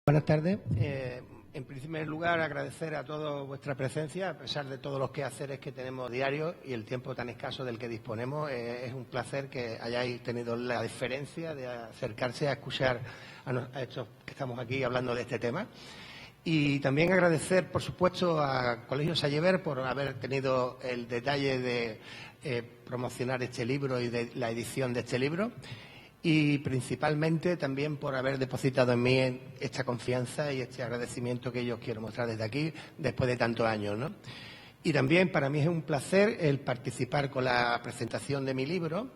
Buenas tardes. En primer lugar, agradecer a todos vuestra presencia, a pesar de todos los quehaceres que tenemos diarios y el tiempo tan escaso del que disponemos. Es un placer que hayáis tenido la deferencia de acercarse a escuchar a estos que estamos aquí hablando de este tema. Y también agradecer, por supuesto, a Colegio Sallever por haber tenido el detalle de promocionar este libro y de la edición de este libro. Y principalmente también por haber depositado en mí esta confianza y este agradecimiento que yo quiero mostrar desde aquí después de tantos años, ¿no? Y también para mí es un placer el participar con la presentación de mi libro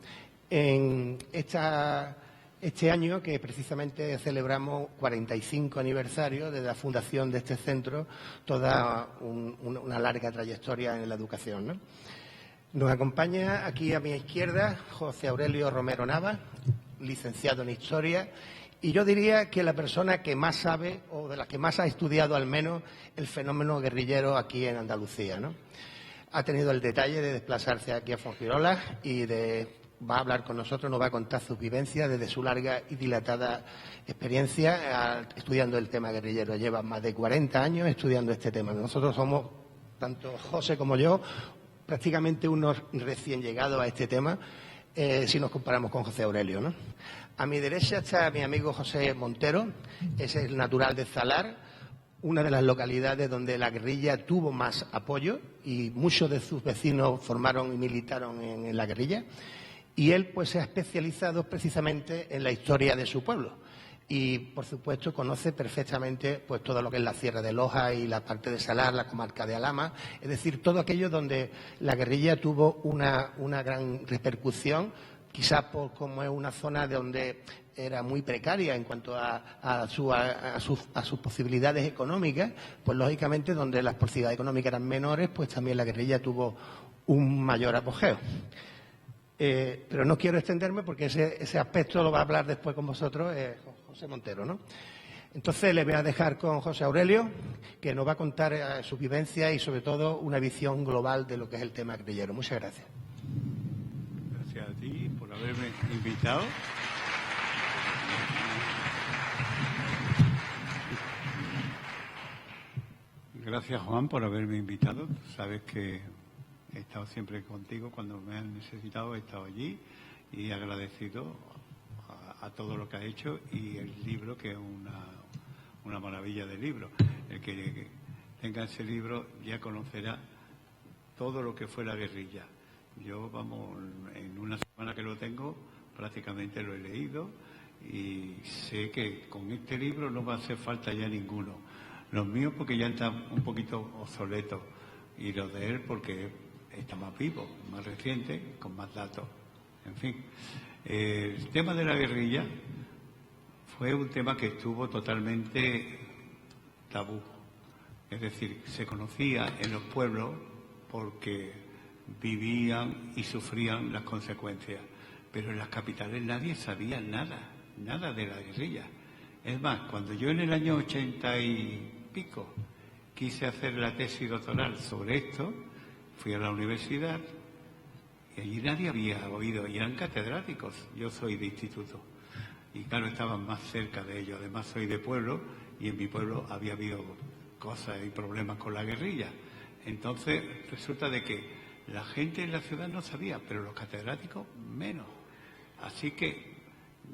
en este año que precisamente celebramos 45 aniversario de la fundación de este centro, toda una larga trayectoria en la educación, ¿no? Nos acompaña aquí a mi izquierda José Aurelio Romero Nava, licenciado en Historia, y yo diría que la persona que más sabe, o de las que más ha estudiado al menos, el fenómeno guerrillero aquí en Andalucía, ¿no? Ha tenido el detalle de desplazarse aquí a Fuengirola y va a hablar con nosotros, nos va a contar sus vivencias desde su larga y dilatada experiencia estudiando el tema guerrillero. Lleva más de 40 años estudiando este tema. Nosotros somos, tanto José como yo, prácticamente unos recién llegados a este tema, si nos comparamos con José Aurelio, ¿no? A mi derecha está mi amigo José Montero, es el natural de Zalar, una de las localidades donde la guerrilla tuvo más apoyo y muchos de sus vecinos formaron y militaron en la guerrilla. Y él pues se ha especializado precisamente en la historia de su pueblo. Y, por supuesto, conoce perfectamente pues todo lo que es la Sierra de Loja y la parte de Salar, la comarca de Alhama, es decir, todo aquello donde la guerrilla tuvo una gran repercusión, quizás por como es una zona donde era muy precaria en cuanto a sus posibilidades económicas, pues lógicamente donde las posibilidades económicas eran menores, pues también la guerrilla tuvo un mayor apogeo. Pero no quiero extenderme porque ese aspecto lo va a hablar después con vosotros José Montero, ¿no? Entonces le voy a dejar con José Aurelio, que nos va a contar sus vivencias y sobre todo una visión global de lo que es el tema guerrillero. Muchas gracias. Gracias a ti por haberme invitado. Gracias, Juan, por haberme invitado. Tú sabes que he estado siempre contigo cuando me han necesitado, he estado allí y agradecido a todo lo que ha hecho y el libro, que es una maravilla de libro. El que tenga ese libro ya conocerá todo lo que fue la guerrilla. Yo, vamos, en una semana que lo tengo, prácticamente lo he leído y sé que con este libro no va a hacer falta ya ninguno. Los míos porque ya están un poquito obsoletos y los de él porque está más vivo, más reciente, con más datos. En fin, el tema de la guerrilla fue un tema que estuvo totalmente tabú. Es decir, se conocía en los pueblos porque vivían y sufrían las consecuencias. Pero en las capitales nadie sabía nada de la guerrilla. Es más, cuando yo en el año 80 y pico quise hacer la tesis doctoral sobre esto, fui a la universidad y allí nadie había oído, y eran catedráticos. Yo soy de instituto y claro, estaban más cerca de ellos. Además soy de pueblo y en mi pueblo había habido cosas y problemas con la guerrilla. Entonces resulta de que la gente en la ciudad no sabía, pero los catedráticos menos. Así que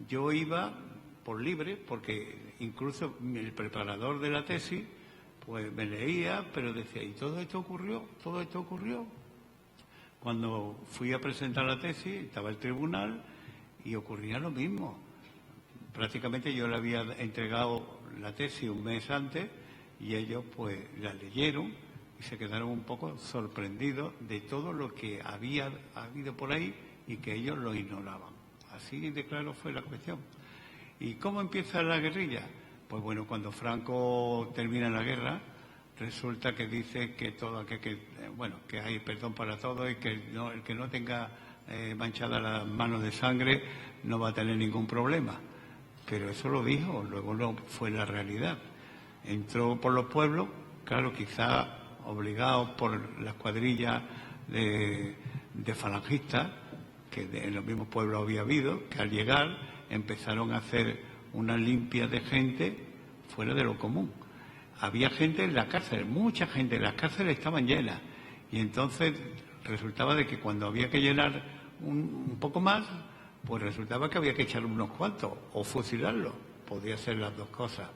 yo iba por libre, porque incluso el preparador de la tesis pues me leía, pero decía, ¿y todo esto ocurrió? ¿Todo esto ocurrió? Cuando fui a presentar la tesis, estaba el tribunal y ocurría lo mismo. Prácticamente yo le había entregado la tesis un mes antes y ellos pues la leyeron y se quedaron un poco sorprendidos de todo lo que había habido por ahí y que ellos lo ignoraban. Así de claro fue la cuestión. ¿Y cómo empieza la guerrilla? Pues bueno, cuando Franco termina la guerra, resulta que dice que que hay perdón para todo y que el que no tenga manchadas las manos de sangre no va a tener ningún problema. Pero eso lo dijo, luego no fue la realidad. Entró por los pueblos, claro, quizá obligados por las cuadrillas de falangistas, que en los mismos pueblos había habido, que al llegar empezaron a hacer una limpia de gente fuera de lo común. Había gente en la cárcel, mucha gente, las cárceles estaban llenas. Y entonces resultaba de que cuando había que llenar un poco más, pues resultaba que había que echar unos cuantos o fusilarlos. Podía ser las dos cosas.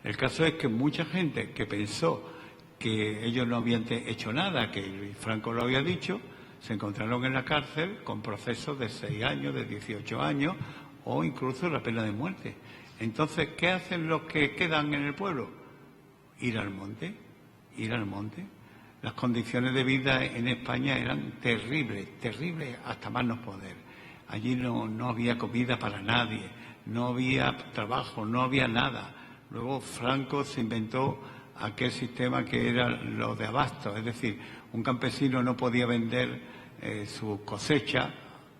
El caso es que mucha gente que pensó que ellos no habían hecho nada, que Franco lo había dicho, se encontraron en la cárcel con procesos de 6 años, de 18 años o incluso la pena de muerte. Entonces, ¿qué hacen los que quedan en el pueblo? Ir al monte, ir al monte. Las condiciones de vida en España eran terribles, terribles hasta más no poder. Allí no había comida para nadie, no había trabajo, no había nada. Luego Franco se inventó aquel sistema que era lo de abasto, es decir, un campesino no podía vender su cosecha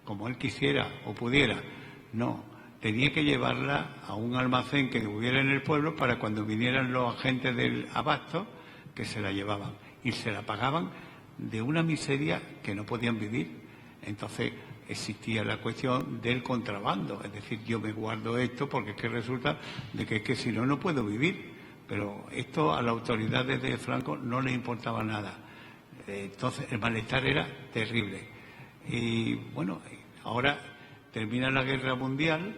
como él quisiera o pudiera, no, tenía que llevarla a un almacén que hubiera en el pueblo para cuando vinieran los agentes del abasto que se la llevaban y se la pagaban de una miseria que no podían vivir. Entonces existía la cuestión del contrabando, es decir, yo me guardo esto porque es que resulta de que es que si no, no puedo vivir. Pero esto a las autoridades de Franco no les importaba nada. Entonces el malestar era terrible. Y bueno, ahora termina la Guerra Mundial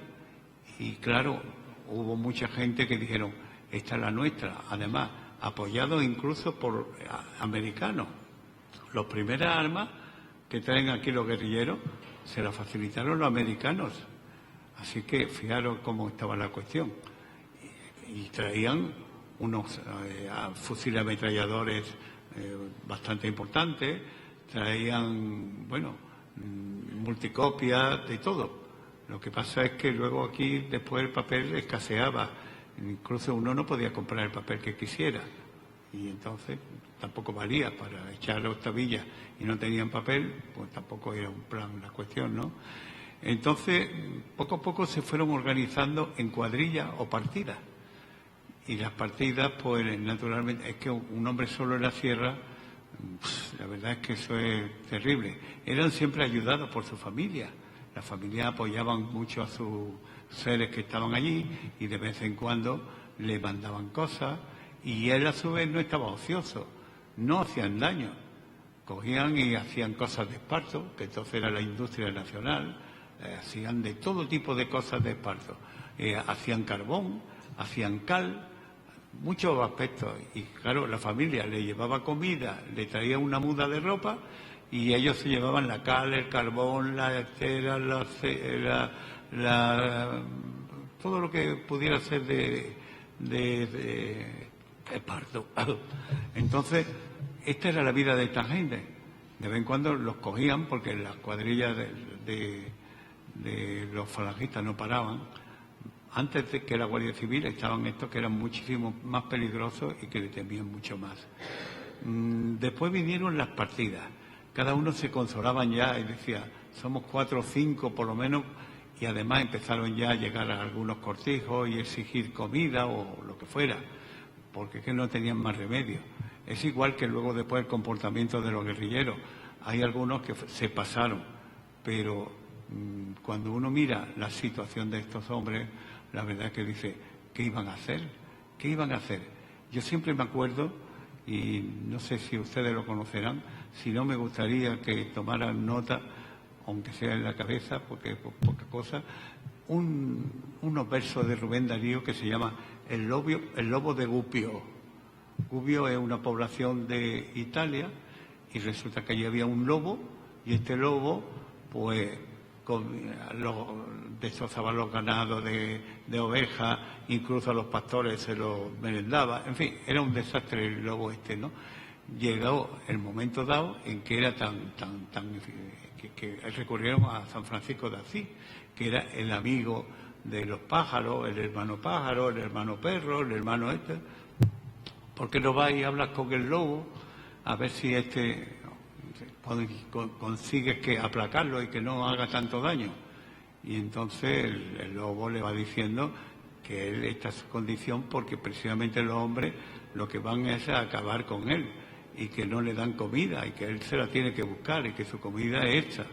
y claro, hubo mucha gente que dijeron, esta es la nuestra, además apoyados incluso por americanos. Las primeras armas que traen aquí los guerrilleros se las facilitaron los americanos. Así que fijaros cómo estaba la cuestión. Y traían unos fusiles ametralladores bastante importantes, traían, bueno, multicopias, de todo. Lo que pasa es que luego aquí después el papel escaseaba, incluso uno no podía comprar el papel que quisiera y entonces tampoco valía para echar las tabillas y no tenían papel, pues tampoco era un plan la cuestión, ¿no? Entonces, poco a poco se fueron organizando en cuadrillas o partidas. Y las partidas, pues naturalmente, es que un hombre solo en la sierra, la verdad es que eso es terrible. Eran siempre ayudados por su familia. Las familias apoyaban mucho a sus seres que estaban allí y de vez en cuando le mandaban cosas y él a su vez no estaba ocioso, no hacían daño. Cogían y hacían cosas de esparto, que entonces era la industria nacional, hacían de todo tipo de cosas de esparto. Hacían carbón, hacían cal, muchos aspectos. Y claro, la familia le llevaba comida, le traía una muda de ropa y ellos se llevaban la cal, el carbón, la cera, todo lo que pudiera ser de esparto. Entonces, esta era la vida de esta gente. De vez en cuando los cogían porque las cuadrillas de los falangistas no paraban. Antes de que la Guardia Civil estaban estos que eran muchísimo más peligrosos y que le temían mucho más. Después vinieron las partidas. Cada uno se consolaban ya y decía, somos 4 o 5 por lo menos, y además empezaron ya a llegar a algunos cortijos y exigir comida o lo que fuera, porque es que no tenían más remedio. Es igual que luego después el comportamiento de los guerrilleros. Hay algunos que se pasaron, pero cuando uno mira la situación de estos hombres, la verdad es que dice, ¿qué iban a hacer? ¿Qué iban a hacer? Yo siempre me acuerdo, y no sé si ustedes lo conocerán, si no me gustaría que tomaran nota, aunque sea en la cabeza, porque es poca cosa, unos versos de Rubén Darío que se llama El lobo de Gubbio. Gubbio es una población de Italia y resulta que allí había un lobo y este lobo pues destrozaba los ganados de ovejas, incluso a los pastores se los merendaba, en fin, era un desastre el lobo este, ¿no? Llegó el momento dado en que era que recurrieron a San Francisco de Asís, que era el amigo de los pájaros, el hermano pájaro, el hermano perro, el hermano este. ¿Por qué no vas y hablas con el lobo a ver si consigues que aplacarlo y que no haga tanto daño? Y entonces el lobo le va diciendo que él está en su condición porque precisamente los hombres lo que van es a acabar con él y que no le dan comida y que él se la tiene que buscar y que su comida es hecha.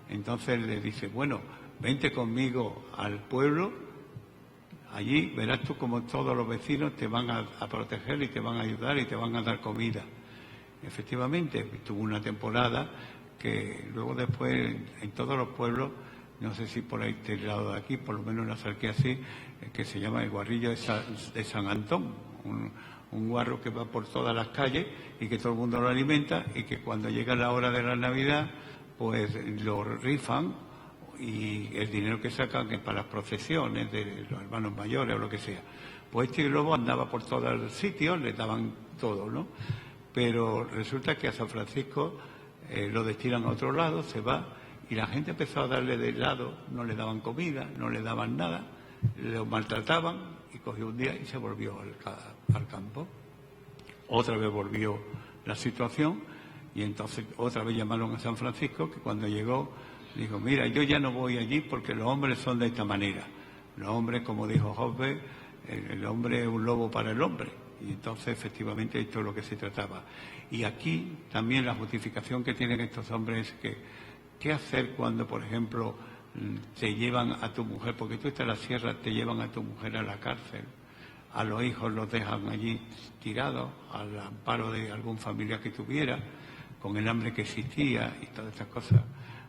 Entonces le dice, bueno, vente conmigo al pueblo, Allí verás tú como todos los vecinos te van a proteger y te van a ayudar y te van a dar comida. Efectivamente, tuvo una temporada que luego después en todos los pueblos, no sé si por ahí este lado de aquí, por lo menos lo acerqué así, que se llama el guarrillo de San Antón, un guarro que va por todas las calles y que todo el mundo lo alimenta y que cuando llega la hora de la Navidad, pues lo rifan y el dinero que sacan es para las procesiones de los hermanos mayores o lo que sea. Pues este globo andaba por todos los sitios, le daban todo, ¿no? Pero resulta que a San Francisco lo destinan a otro lado, se va, y la gente empezó a darle de lado, no le daban comida, no le daban nada, lo maltrataban, y cogió un día y se volvió al campo. Otra vez volvió la situación, y entonces otra vez llamaron a San Francisco, que cuando llegó dijo, mira, yo ya no voy allí porque los hombres son de esta manera. Los hombres, como dijo Hobbes, el hombre es un lobo para el hombre. Y entonces, efectivamente, esto es lo que se trataba. Y aquí también la justificación que tienen estos hombres es que, ¿qué hacer cuando, por ejemplo, te llevan a tu mujer, porque tú estás en la sierra, te llevan a tu mujer a la cárcel, a los hijos los dejan allí tirados, al amparo de algún familiar que tuviera, con el hambre que existía y todas estas cosas?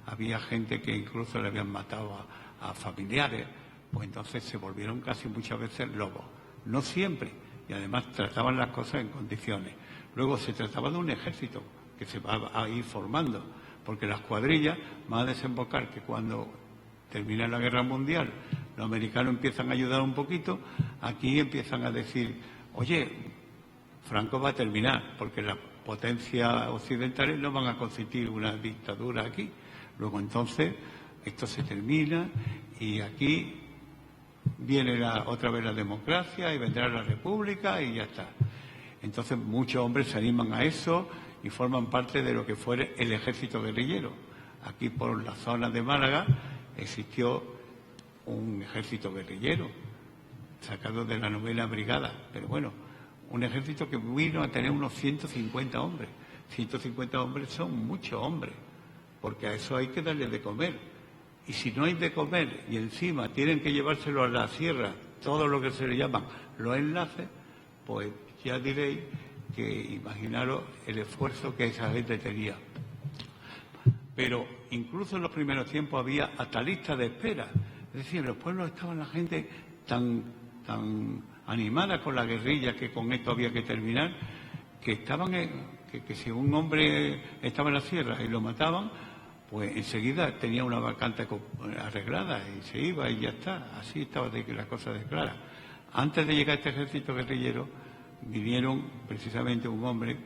Había gente que incluso le habían matado a familiares, pues entonces se volvieron casi muchas veces lobos. No siempre, y además trataban las cosas en condiciones. Luego se trataba de un ejército que se va a ir formando, porque las cuadrillas van a desembocar que cuando termina la Guerra Mundial, los americanos empiezan a ayudar un poquito, aquí empiezan a decir, oye, Franco va a terminar, porque las potencias occidentales no van a consentir una dictadura aquí. Luego entonces esto se termina y aquí viene otra vez la democracia y vendrá la república y ya está. Entonces muchos hombres se animan a eso y forman parte de lo que fue el ejército guerrillero. Aquí por la zona de Málaga existió un ejército guerrillero sacado de la novena brigada, pero bueno, un ejército que vino a tener unos 150 hombres. 150 hombres son muchos hombres, porque a eso hay que darle de comer. Y si no hay de comer y encima tienen que llevárselo a la sierra, todo lo que se le llaman los enlaces, pues ya diréis que imaginaros el esfuerzo que esa gente tenía. Pero incluso en los primeros tiempos había hasta listas de espera. Es decir, en los pueblos estaban la gente tan animada con la guerrilla, que con esto había que terminar, que estaban que si un hombre estaba en la sierra y lo mataban, pues enseguida tenía una vacante arreglada y se iba y ya está. Así estaba la cosa de clara. Antes de llegar a este ejército guerrillero, vinieron precisamente un hombre,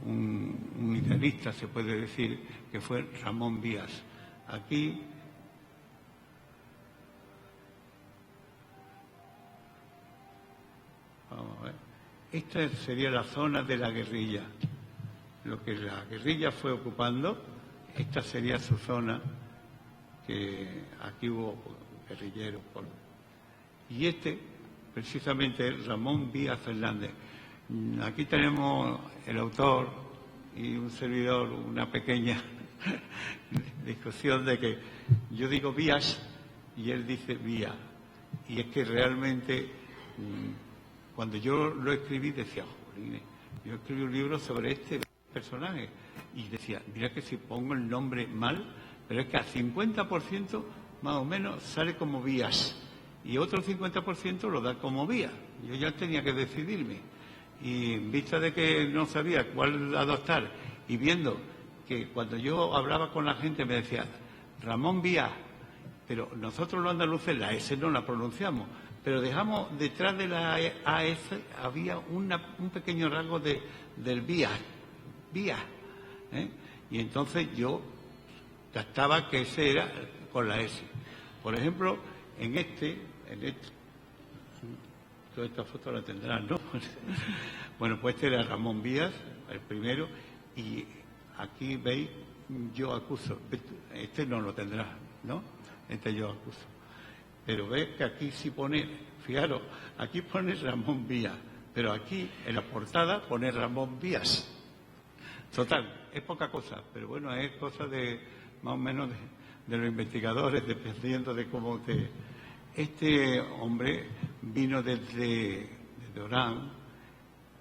un idealista, se puede decir, que fue Ramón Vías. Aquí vamos a ver. Esta sería la zona de la guerrilla. Lo que la guerrilla fue ocupando, esta sería su zona, que aquí hubo guerrilleros. Y precisamente, Ramón Vías Fernández. Aquí tenemos el autor y un servidor, una pequeña discusión de que yo digo Vías y él dice Vía. Y es que realmente, cuando yo lo escribí, decía, jolines, yo escribí un libro sobre este personaje. Y decía, mira que si pongo el nombre mal, pero es que al 50% más o menos sale como Vías. Y otro 50% lo da como Vía. Yo ya tenía que decidirme. Y en vista de que no sabía cuál adoptar, y viendo que cuando yo hablaba con la gente me decía, Ramón Vía, pero nosotros los andaluces la S no la pronunciamos, pero dejamos detrás de la AS había un pequeño rasgo del Vía, ¿eh? Y entonces yo captaba que ese era con la S. Por ejemplo, en este, toda esta foto la tendrán, ¿no? Bueno, pues este era Ramón Vías, el primero, y aquí veis, yo acuso. Este no lo tendrá, ¿no? Este yo acuso. Pero ves que aquí sí pone, fijaros, aquí pone Ramón Vías, pero aquí en la portada pone Ramón Vías. Total, es poca cosa, pero bueno, es cosa de más o menos de los investigadores, dependiendo de cómo te... Este hombre vino desde Orán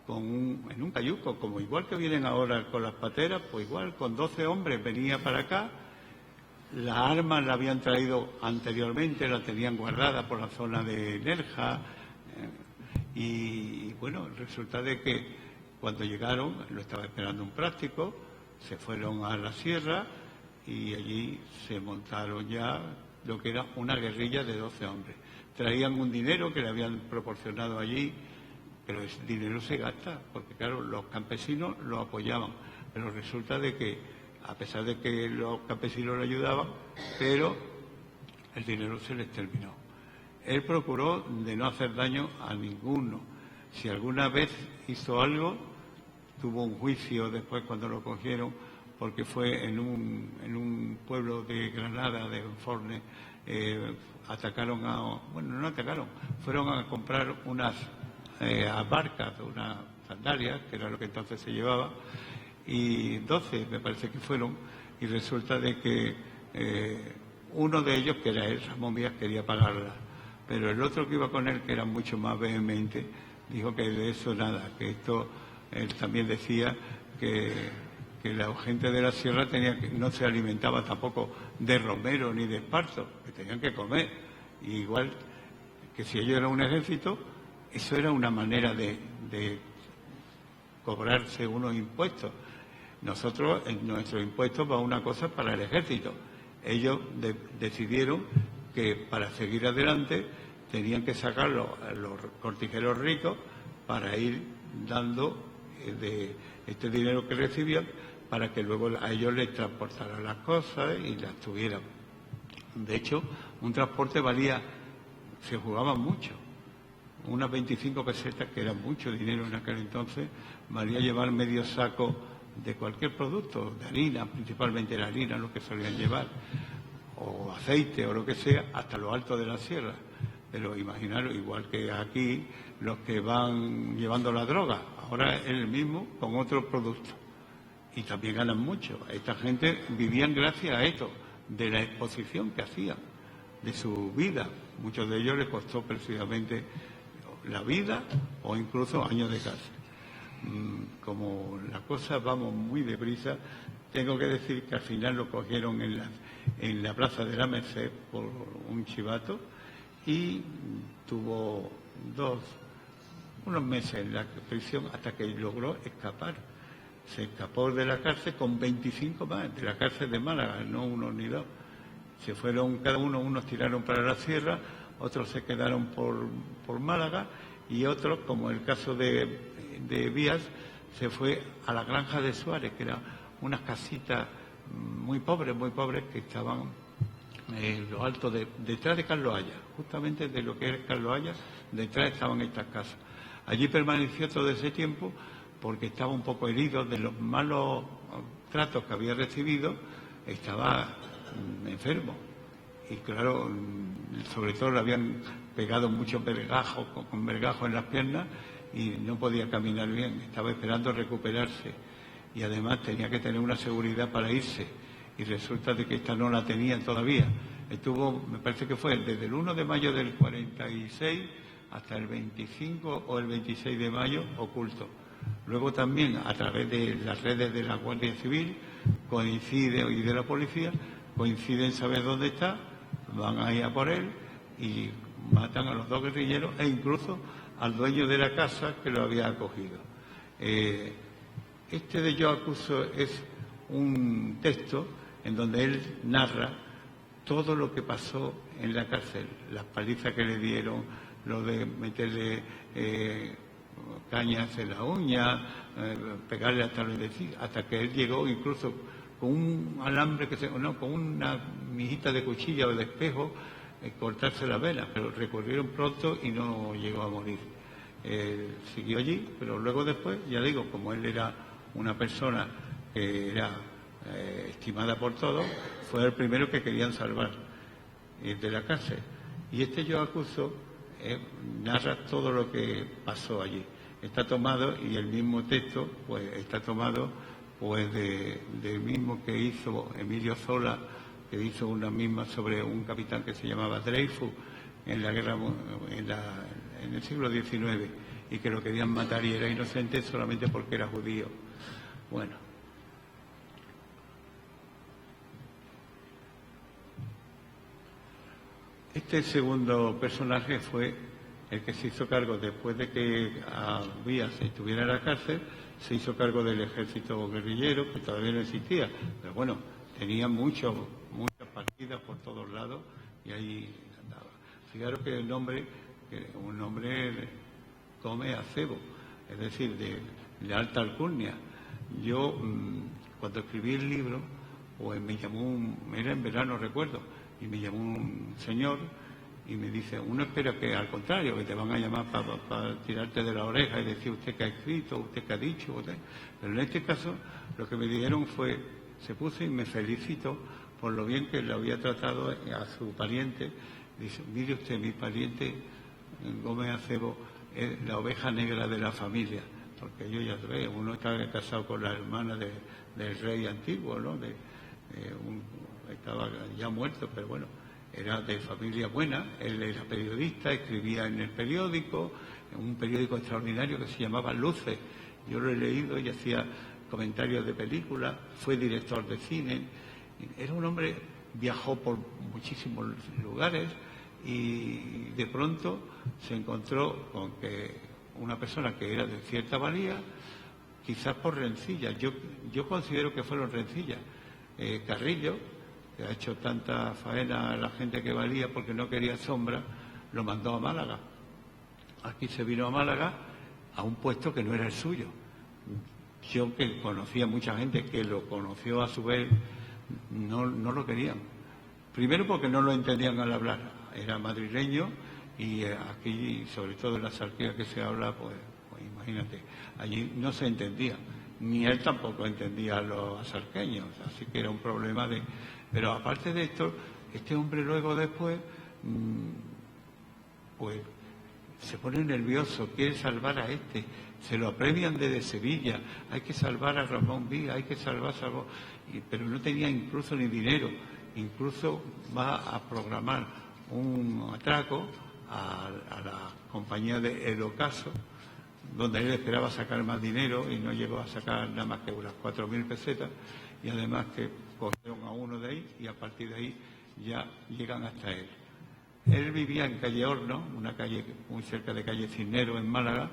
en un cayuco, como igual que vienen ahora con las pateras, pues igual, con 12 hombres venía para acá. Las armas la habían traído anteriormente, la tenían guardada por la zona de Nerja. Y bueno, resulta de que cuando llegaron, lo estaba esperando un práctico, se fueron a la sierra y allí se montaron ya lo que era una guerrilla de 12 hombres. Traían un dinero que le habían proporcionado allí, pero ese dinero se gasta, porque claro, los campesinos lo apoyaban, pero resulta de que, a pesar de que los campesinos lo ayudaban, pero el dinero se les terminó. Él procuró de no hacer daño a ninguno. Si alguna vez hizo algo, tuvo un juicio después cuando lo cogieron, porque fue en un pueblo de Granada, de Fornes, no atacaron, fueron a comprar unas barcas, unas sandalias, que era lo que entonces se llevaba, y 12 me parece que fueron, y resulta de que uno de ellos, que era él, Ramón Vías, quería pagarla, pero el otro que iba con él, que era mucho más vehemente, dijo que de eso nada, que esto, él también decía que la gente de la sierra no se alimentaba tampoco de romero ni de esparto, que tenían que comer. Y igual que si ellos eran un ejército, eso era una manera de cobrarse unos impuestos. Nosotros, nuestros impuestos va una cosa para el ejército. Ellos decidieron que para seguir adelante tenían que sacar los cortijeros ricos para ir dando de este dinero que recibían, para que luego a ellos les transportaran las cosas y las tuvieran. De hecho, un transporte se jugaba mucho. Unas 25 pesetas, que era mucho dinero en aquel entonces, valía llevar medio saco de cualquier producto, de harina, principalmente la harina, lo que solían llevar, o aceite o lo que sea, hasta lo alto de la sierra. Pero imaginaros, igual que aquí, los que van llevando la droga, ahora es el mismo con otros productos. Y también ganan mucho. Esta gente vivían gracias a esto, de la exposición que hacían, de su vida. Muchos de ellos les costó precisamente la vida o incluso años de cárcel. Como las cosas vamos muy deprisa, tengo que decir que al final lo cogieron en la Plaza de la Merced por un chivato y tuvo unos meses en la prisión hasta que logró escapar. Se escapó de la cárcel con 25 más, de la cárcel de Málaga, no uno ni dos. Se fueron cada uno, unos tiraron para la sierra, otros se quedaron por Málaga y otros, como el caso de Vías, se fue a la granja de Suárez, que eran unas casitas muy pobres que estaban en lo alto detrás de Carlos Haya, justamente de lo que era Carlos Haya, detrás estaban estas casas. Allí permaneció todo ese tiempo porque estaba un poco herido de los malos tratos que había recibido, estaba enfermo. Y claro, sobre todo le habían pegado muchos vergajos, con vergajos en las piernas, y no podía caminar bien, estaba esperando recuperarse. Y además tenía que tener una seguridad para irse, y resulta de que esta no la tenía todavía. Estuvo, me parece que fue desde el 1 de mayo del 46 hasta el 25 o el 26 de mayo oculto. Luego también, a través de las redes de la Guardia Civil y de la policía, coinciden saber dónde está, van ahí a por él y matan a los dos guerrilleros e incluso al dueño de la casa que lo había acogido. Este de Yo acuso es un texto en donde él narra todo lo que pasó en la cárcel, las palizas que le dieron, lo de meterle cañas en la uña, pegarle hasta que él llegó incluso con un alambre con una mijita de cuchilla o de espejo, cortarse la vena, pero recurrieron pronto y no llegó a morir. Siguió allí, pero luego después, ya digo, como él era una persona que era estimada por todos, fue el primero que querían salvar de la cárcel. Y este Yo acuso narra todo lo que pasó allí. Está tomado, y el mismo texto pues está tomado pues del mismo que hizo Emilio Zola, que hizo una misma sobre un capitán que se llamaba Dreyfus en en el siglo XIX y que lo querían matar y era inocente solamente porque era judío. Bueno. Este segundo personaje fue el que se hizo cargo, después de que Vías estuviera en la cárcel, se hizo cargo del ejército guerrillero, que todavía no existía, pero bueno, tenía muchas partidas por todos lados y ahí andaba. Fijaros que un nombre come acebo, es decir, de alta alcurnia. Yo, cuando escribí el libro, pues me llamó, era en verano recuerdo, y me llamó un señor y me dice, uno espera que al contrario, que te van a llamar para tirarte de la oreja y decir usted que ha escrito, usted que ha dicho, usted. Pero en este caso lo que me dijeron fue, se puso y me felicitó por lo bien que le había tratado a su pariente. Dice, mire usted, mi pariente Gómez Acebo es la oveja negra de la familia, porque yo ya veo, uno está casado con la hermana del rey antiguo, ¿no? Estaba ya muerto, pero bueno, era de familia buena, él era periodista, escribía en el periódico, en un periódico extraordinario que se llamaba Luces. Yo lo he leído y hacía comentarios de películas, fue director de cine. Era un hombre, viajó por muchísimos lugares y de pronto se encontró con que una persona que era de cierta valía, quizás por rencillas, yo considero que fueron rencillas. Carrillo, que ha hecho tanta faena a la gente que valía porque no quería sombra, lo mandó a Málaga. Aquí se vino a Málaga a un puesto que no era el suyo. Yo, que conocía mucha gente que lo conoció a su vez, no lo querían. Primero porque no lo entendían al hablar. Era madrileño y aquí, sobre todo en la Sarquía que se habla, pues imagínate, allí no se entendía. Ni él tampoco entendía a los asarqueños, así que era un problema de... Pero aparte de esto, este hombre luego después, pues se pone nervioso, quiere salvar a este, se lo apremian desde Sevilla, hay que salvar a Ramón Villa, hay que salvar, pero no tenía incluso ni dinero, incluso va a programar un atraco a la compañía de Edocaso, donde él esperaba sacar más dinero y no llegó a sacar nada más que unas 4.000 pesetas, y además que cogieron a uno de ahí y a partir de ahí ya llegan hasta él. Él vivía en calle Horno, una calle muy cerca de calle Cisneros en Málaga,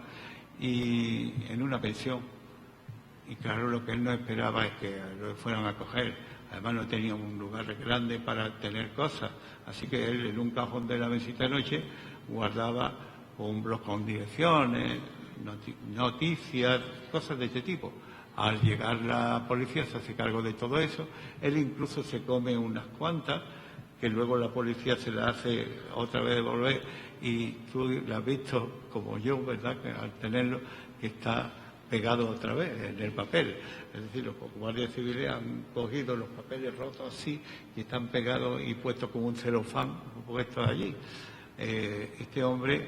y en una pensión. Y claro, lo que él no esperaba es que lo fueran a coger. Además no tenía un lugar grande para tener cosas, así que él en un cajón de la mesita de noche guardaba un blog con direcciones, noticias, cosas de este tipo. Al llegar la policía se hace cargo de todo eso, él incluso se come unas cuantas, que luego la policía se las hace otra vez devolver, y tú la has visto como yo, ¿verdad?, que al tenerlo, que está pegado otra vez en el papel. Es decir, los guardias civiles han cogido los papeles rotos así y están pegados y puestos como un celofán puestos allí. Este hombre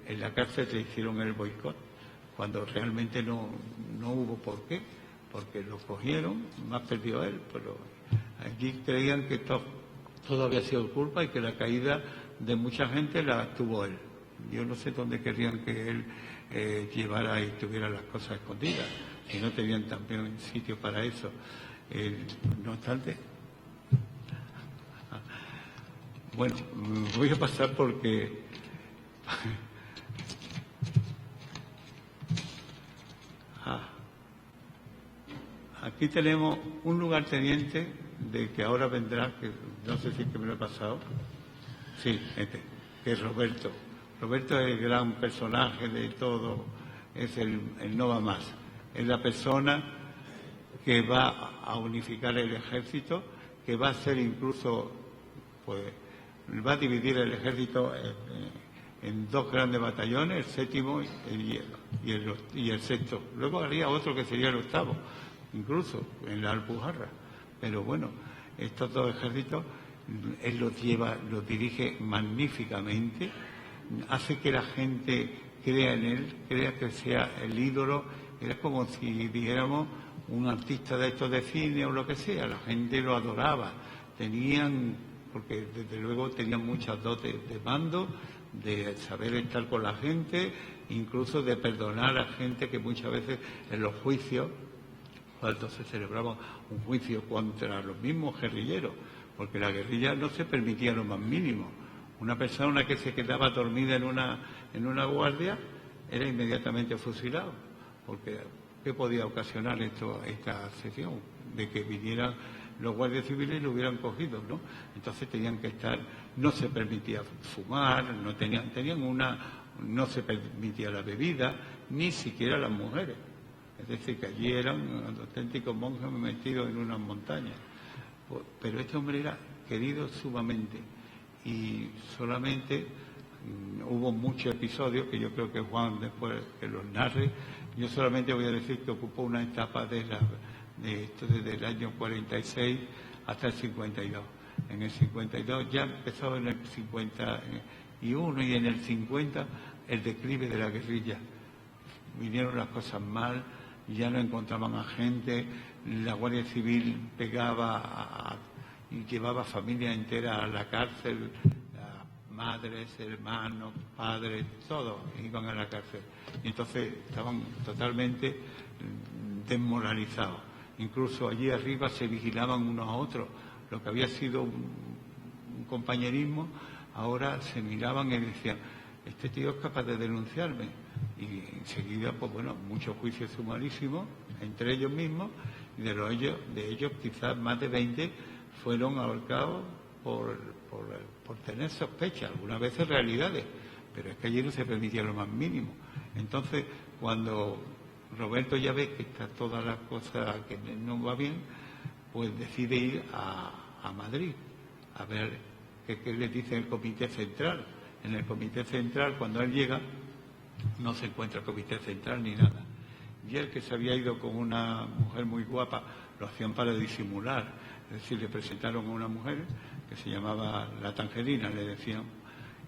en la cárcel le hicieron el boicot, cuando realmente no hubo por qué, porque lo cogieron, más perdió él, pero allí creían que todo había sido culpa y que la caída de mucha gente la tuvo él. Yo no sé dónde querían que él llevara y tuviera las cosas escondidas, y no tenían también sitio para eso. No obstante, bueno, voy a pasar porque aquí tenemos un lugarteniente de que ahora vendrá, que no sé si es que me lo he pasado, sí, que es Roberto. Roberto es el gran personaje de todo, es el no va más. Es la persona que va a unificar el ejército, que va a hacer incluso, pues, va a dividir el ejército en dos grandes batallones, el séptimo y el sexto. Luego haría otro que sería el octavo, incluso en la Alpujarra. Pero bueno, estos dos ejércitos, él los lleva, los dirige magníficamente, hace que la gente crea en él, crea que sea el ídolo. Era como si dijéramos un artista de estos de cine o lo que sea, la gente lo adoraba. Porque desde luego tenían muchas dotes de mando, de saber estar con la gente, incluso de perdonar a gente que muchas veces en los juicios, cuando se celebraba un juicio contra los mismos guerrilleros, porque la guerrilla no se permitía lo más mínimo. Una persona que se quedaba dormida en una guardia era inmediatamente fusilado, porque ¿qué podía ocasionar esta sesión? De que vinieran los guardias civiles y lo hubieran cogido, ¿no? Entonces tenían que estar, no se permitía fumar, no se permitía la bebida, ni siquiera las mujeres. Es decir, que allí eran auténticos monjes metidos en unas montañas. Pero este hombre era querido sumamente y solamente hubo muchos episodios que yo creo que Juan después que los narre. Yo solamente voy a decir que ocupó una etapa de esto desde el año 46 hasta el 52. En el 52 ya empezó, en el 51 y en el 50 el declive de la guerrilla. Vinieron las cosas mal, ya no encontraban a gente, la Guardia Civil pegaba y llevaba familias enteras a la cárcel, madres, hermanos, padres, todos iban a la cárcel. Y entonces estaban totalmente desmoralizados. Incluso allí arriba se vigilaban unos a otros. Lo que había sido un compañerismo, ahora se miraban y decían, este tío es capaz de denunciarme. Y enseguida, pues bueno, muchos juicios sumarísimos entre ellos mismos, y de ellos quizás más de 20 fueron ahorcados por tener sospechas, algunas veces realidades, pero es que allí no se permitía lo más mínimo. Entonces, cuando Roberto ya ve que está todas las cosas que no va bien, pues decide ir a Madrid a ver qué le dice el Comité Central. En el Comité Central, cuando él llega, no se encuentra el Comité Central ni nada. Y él, que se había ido con una mujer muy guapa, lo hacían para disimular. Es decir, le presentaron a una mujer que se llamaba La Tangerina, le decían,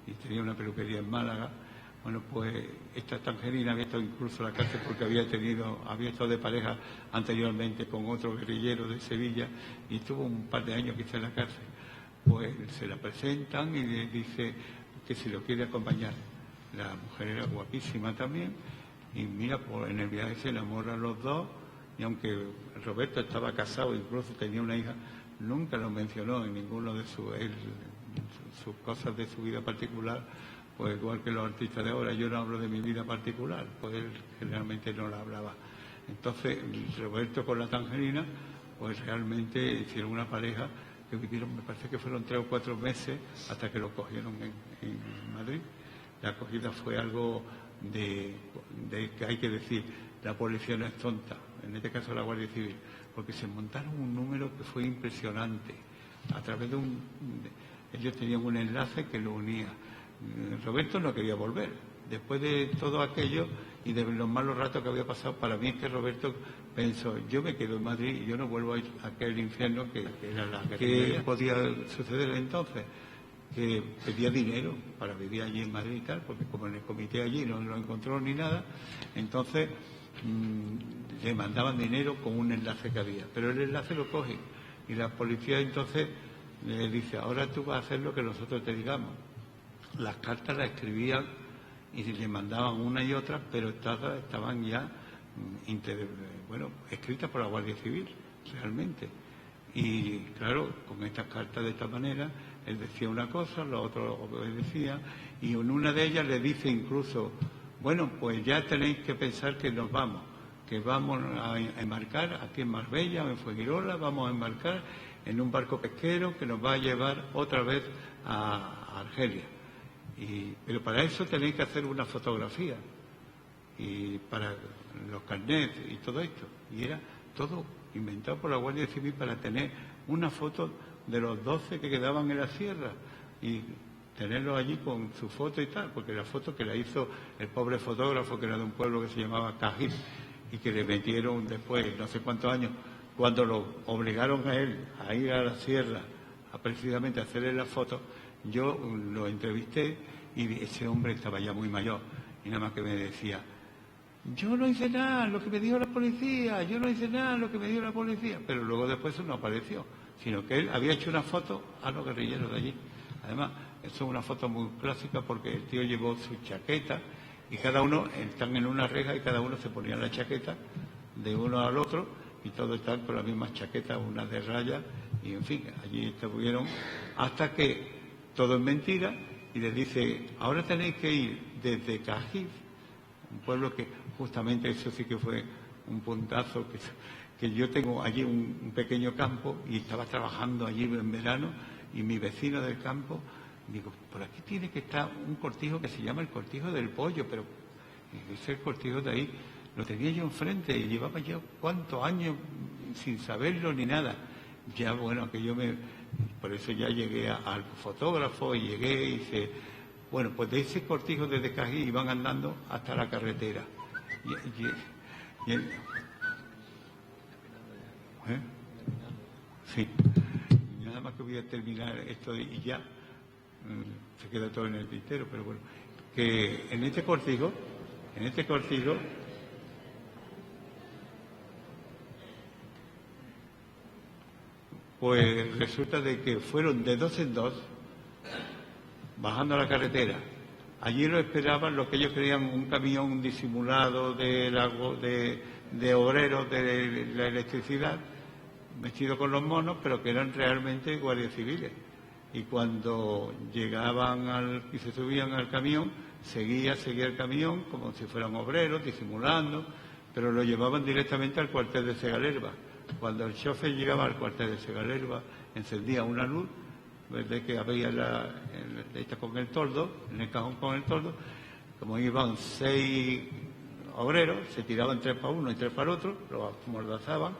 y tenía una peluquería en Málaga. Bueno, pues esta Tangerina había estado incluso en la cárcel porque había estado de pareja anteriormente con otro guerrillero de Sevilla y estuvo un par de años quizá en la cárcel. Pues se la presentan y le dice que si lo quiere acompañar. La mujer era guapísima también y mira, pues en el viaje se enamoran los dos y aunque Roberto estaba casado, incluso tenía una hija, nunca lo mencionó en ninguno de sus cosas de su vida particular, pues igual que los artistas de ahora, yo no hablo de mi vida particular, pues él generalmente no la hablaba. Entonces, Roberto con la Tangerina, pues realmente hicieron una pareja que vivieron, me parece que fueron 3 o 4 meses hasta que lo cogieron en Madrid. La acogida fue algo de que hay que decir, la policía no es tonta, en este caso la Guardia Civil, porque se montaron un número que fue impresionante. A través de ellos tenían un enlace que lo unía. Roberto no quería volver. Después de todo aquello y de los malos ratos que había pasado, para mí es que Roberto pensó, yo me quedo en Madrid y yo no vuelvo a aquel infierno que era la guerrilla. ¿Qué podía suceder entonces? Que pedía dinero para vivir allí en Madrid y tal, porque como en el comité allí no lo encontró ni nada, entonces le mandaban dinero con un enlace que había, pero el enlace lo coge y la policía entonces le dice, ahora tú vas a hacer lo que nosotros te digamos. Las cartas las escribían y le mandaban una y otra, pero estaban ya escritas por la Guardia Civil realmente. Y claro, con estas cartas de esta manera, él decía una cosa, los otros obedecían, y en una de ellas le dice incluso, bueno, pues ya tenéis que pensar que nos vamos, que vamos a embarcar aquí en Marbella o en Fuengirola, vamos a embarcar en un barco pesquero que nos va a llevar otra vez a Argelia. Pero para eso tenéis que hacer una fotografía, y para los carnets y todo esto. Y era todo inventado por la Guardia Civil para tener una foto de los 12 que quedaban en la sierra y tenerlos allí con su foto y tal, porque la foto que la hizo el pobre fotógrafo que era de un pueblo que se llamaba Cají y que le metieron después, no sé cuántos años, cuando lo obligaron a él a ir a la sierra a precisamente a hacerle la foto, yo lo entrevisté y ese hombre estaba ya muy mayor y nada más que me decía, yo no hice nada, lo que me dio la policía, yo no hice nada, lo que me dio la policía, pero luego después no apareció, sino que él había hecho una foto a los guerrilleros de allí. Además, eso es una foto muy clásica porque el tío llevó su chaqueta y cada uno están en una reja y cada uno se ponía la chaqueta de uno al otro y todos están con las mismas chaquetas, una de rayas y en fin, allí estuvieron hasta que todo es mentira y les dice, ahora tenéis que ir desde Cajiz, un pueblo que justamente eso sí que fue un puntazo, que yo tengo allí un pequeño campo y estaba trabajando allí en verano y mi vecino del campo, digo, por aquí tiene que estar un cortijo que se llama el Cortijo del Pollo, pero ese cortijo de ahí lo tenía yo enfrente y llevaba yo cuántos años sin saberlo ni nada. Ya bueno, que por eso ya llegué al fotógrafo y llegué y hice, bueno, pues de ese cortijo desde Cají iban andando hasta la carretera. Sí, nada más que voy a terminar esto y ya se queda todo en el tintero, pero bueno, que en este cortijo, pues resulta de que fueron de dos en dos, bajando la carretera. Allí lo esperaban lo que ellos creían un camión disimulado de obreros de la electricidad, vestidos con los monos, pero que eran realmente guardias civiles. Y cuando llegaban y se subían al camión, seguía el camión como si fueran obreros, disimulando, pero lo llevaban directamente al cuartel de Segalerba. Cuando el chofer llegaba al cuartel de Segalerba, encendía una luz, desde que había esta con el toldo, en el cajón con el toldo, como iban 6 obreros, se tiraban 3 para uno y 3 para el otro, lo amordazaban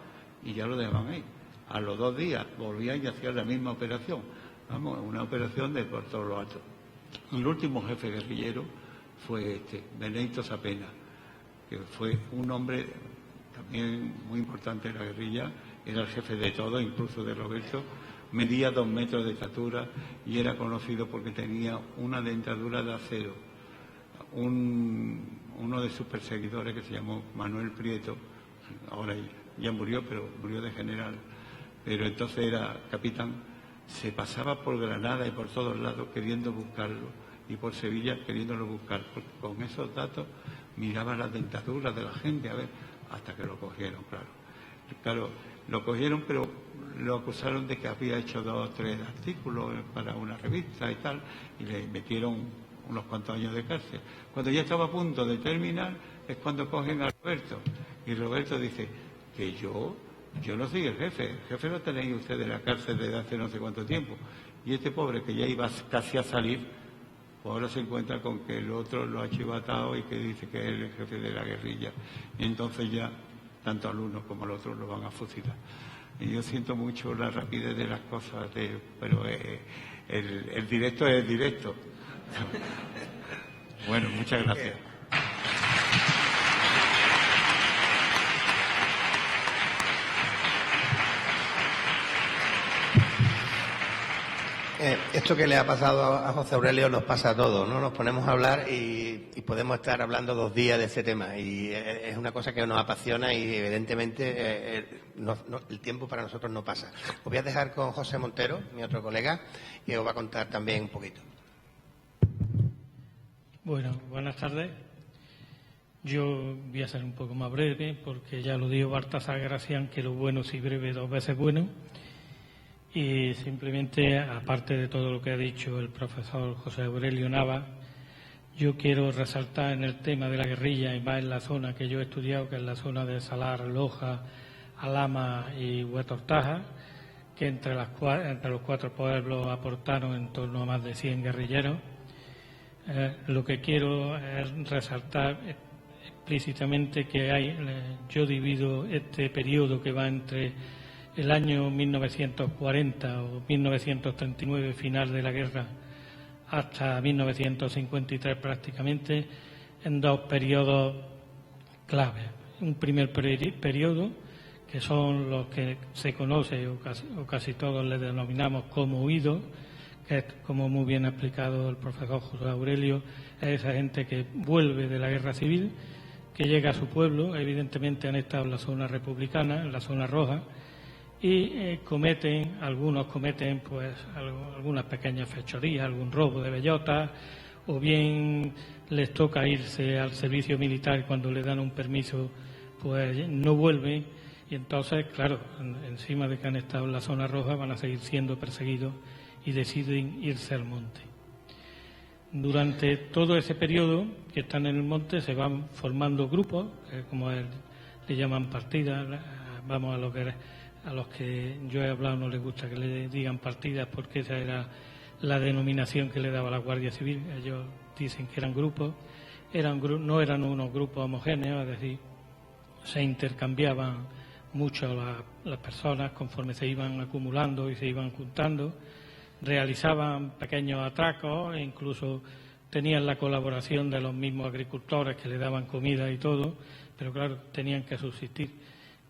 y ya lo dejaban ahí. A los 2 días volvían y hacían la misma operación. Vamos, una operación de por todo lo alto. El último jefe guerrillero fue Benedito Sapena, que fue un hombre también muy importante en la guerrilla, era el jefe de todo, incluso de Roberto, medía 2 metros de estatura y era conocido porque tenía una dentadura de acero. Uno de sus perseguidores, que se llamó Manuel Prieto, ahora ya murió, pero murió de general, pero entonces era capitán, se pasaba por Granada y por todos lados queriendo buscarlo, y por Sevilla queriéndolo buscar, porque con esos datos miraba las dentaduras de la gente, a ver, hasta que lo cogieron, claro. Claro, lo cogieron, pero lo acusaron de que había hecho 2 o 3 artículos para una revista y tal, y le metieron unos cuantos años de cárcel. Cuando ya estaba a punto de terminar, es cuando cogen a Roberto, y Roberto dice que yo no soy el jefe lo tenéis ustedes en la cárcel desde hace no sé cuánto tiempo, y este pobre que ya iba casi a salir, pues ahora se encuentra con que el otro lo ha chivatado y que dice que es el jefe de la guerrilla, y entonces ya tanto al uno como al otro lo van a fusilar. Y yo siento mucho la rapidez de las cosas, pero el directo es el directo. Bueno, muchas gracias. Esto que le ha pasado a José Aurelio nos pasa a todos, ¿no? Nos ponemos a hablar y podemos estar hablando 2 días de ese tema y es una cosa que nos apasiona y evidentemente el tiempo para nosotros no pasa. Os voy a dejar con José Montero, mi otro colega, que os va a contar también un poquito. Bueno, buenas tardes. Yo voy a ser un poco más breve porque ya lo dijo Baltasar Gracián, que lo bueno si breve 2 veces bueno. Y simplemente, aparte de todo lo que ha dicho el profesor José Aurelio Nava, yo quiero resaltar en el tema de la guerrilla y más en la zona que yo he estudiado, que es la zona de Salar, Loja, Alhama y Huetortaja, que entre los 4 pueblos aportaron en torno a más de 100 guerrilleros. Lo que quiero es resaltar explícitamente que yo divido este periodo que va entre el año 1940 o 1939, final de la guerra, hasta 1953 prácticamente, en 2 periodos claves. Un primer periodo, que son los que se conoce o casi todos le denominamos como huidos, que es, como muy bien ha explicado el profesor José Aurelio, es esa gente que vuelve de la guerra civil, que llega a su pueblo. Evidentemente han estado en la zona republicana, en la zona roja, y algunos cometen pues algunas pequeñas fechorías, algún robo de bellotas, o bien les toca irse al servicio militar y cuando le dan un permiso pues no vuelven, y entonces, claro, encima de que han estado en la zona roja van a seguir siendo perseguidos y deciden irse al monte. Durante todo ese periodo que están en el monte se van formando grupos, como le llaman partidas. Vamos, a los que yo he hablado no les gusta que le digan partidas porque esa era la denominación que le daba la Guardia Civil. Ellos dicen que eran grupos, no eran unos grupos homogéneos, es decir, se intercambiaban mucho las personas conforme se iban acumulando y se iban juntando, realizaban pequeños atracos e incluso tenían la colaboración de los mismos agricultores que le daban comida y todo, pero claro, tenían que subsistir.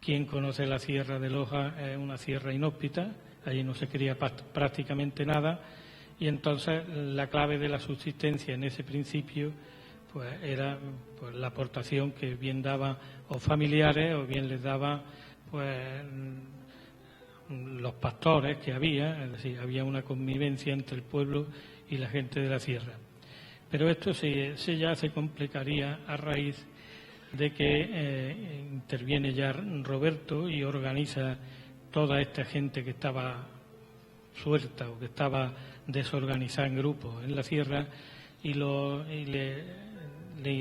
Quien conoce la Sierra de Loja es una sierra inhóspita, allí no se cría prácticamente nada, y entonces la clave de la subsistencia en ese principio pues era pues la aportación que bien daban o familiares o bien les daban pues los pastores que había, es decir, había una convivencia entre el pueblo y la gente de la sierra. Pero esto ya se complicaría a raíz de que interviene ya Roberto y organiza toda esta gente que estaba suelta o que estaba desorganizada en grupos en la sierra y le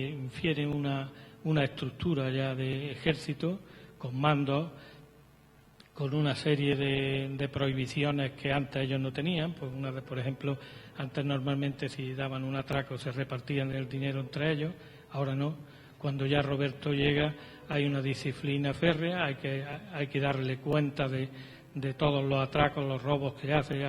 infiere una estructura ya de ejército con mandos, con una serie de prohibiciones que antes ellos no tenían. Pues por ejemplo, antes normalmente si daban un atraco se repartían el dinero entre ellos, ahora no. Cuando ya Roberto llega hay una disciplina férrea, hay que darle cuenta de todos los atracos, los robos que hace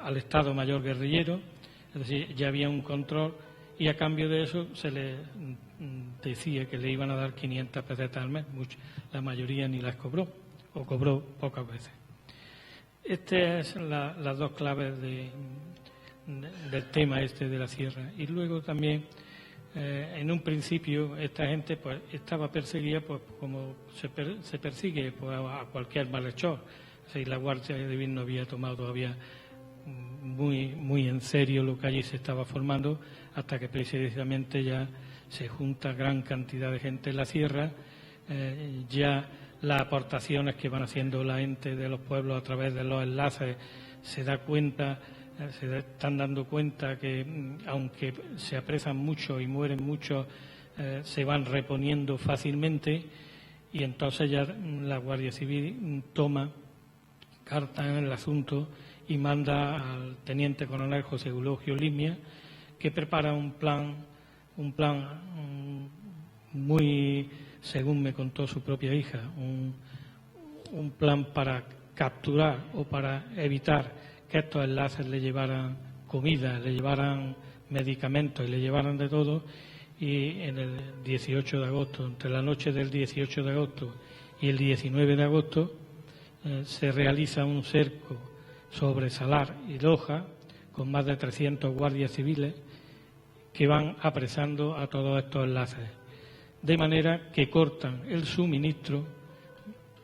al Estado Mayor guerrillero, es decir, ya había un control y a cambio de eso se le decía que le iban a dar 500 pesetas al mes, la mayoría ni las cobró o cobró pocas veces. Estas son las dos claves del tema este de la sierra. Y luego también en un principio esta gente pues estaba perseguida pues como se persigue pues, a cualquier malhechor. O sea, la Guardia Civil no había tomado todavía muy en serio lo que allí se estaba formando, hasta que precisamente ya se junta gran cantidad de gente en la sierra. Ya las aportaciones que van haciendo la gente de los pueblos a través de los enlaces se están dando cuenta que aunque se apresan mucho y mueren muchos, se van reponiendo fácilmente, y entonces ya la Guardia Civil toma carta en el asunto y manda al teniente coronel José Eulogio Limia, que prepara un plan muy, según me contó su propia hija, un plan para capturar o para evitar que estos enlaces le llevaran comida, le llevaran medicamentos y le llevaran de todo. Y en el 18 de agosto, entre la noche del 18 de agosto y el 19 de agosto, se realiza un cerco sobre Salar y Loja con más de 300 guardias civiles que van apresando a todos estos enlaces, de manera que cortan el suministro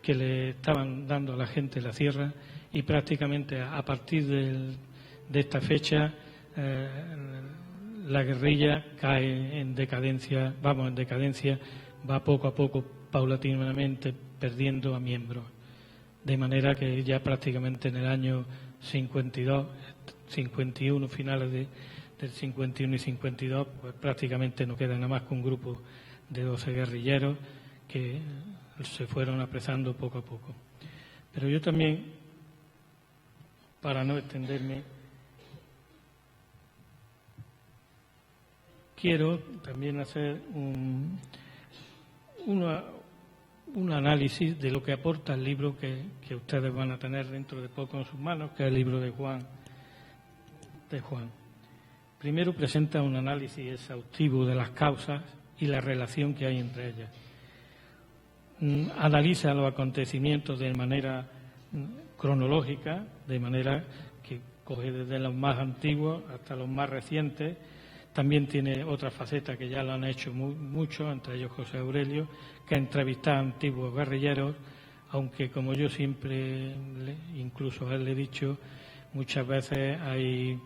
que le estaban dando a la gente de la sierra, y prácticamente a partir de esta fecha la guerrilla cae en decadencia, va poco a poco, paulatinamente, perdiendo a miembros. De manera que ya prácticamente en el año 52, 51, finales del 51 y 52, pues prácticamente no queda nada más que un grupo de 12 guerrilleros que se fueron apresando poco a poco. Pero yo también, para no extenderme, quiero también hacer un análisis de lo que aporta el libro que ustedes van a tener dentro de poco en sus manos, que es el libro de Juan. Primero presenta un análisis exhaustivo de las causas y la relación que hay entre ellas. Analiza los acontecimientos de manera cronológica, de manera que coge desde los más antiguos hasta los más recientes. También tiene otra faceta que ya lo han hecho mucho, entre ellos José Aurelio, que entrevista a antiguos guerrilleros, aunque como yo siempre, incluso a él le he dicho, muchas veces hay,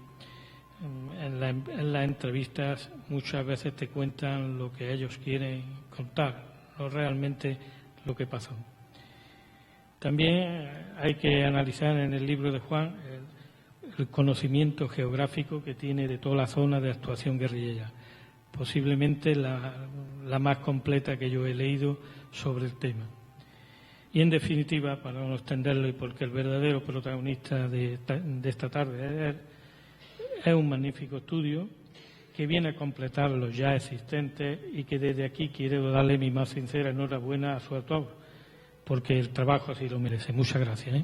en las entrevistas, muchas veces te cuentan lo que ellos quieren contar, no realmente lo que pasó. También hay que analizar en el libro de Juan el conocimiento geográfico que tiene de toda la zona de actuación guerrillera, posiblemente la más completa que yo he leído sobre el tema. Y en definitiva, para no extenderlo y porque el verdadero protagonista de esta tarde es un magnífico estudio que viene a completar los ya existentes y que desde aquí quiero darle mi más sincera enhorabuena a su autor, porque el trabajo así lo merece. Muchas gracias.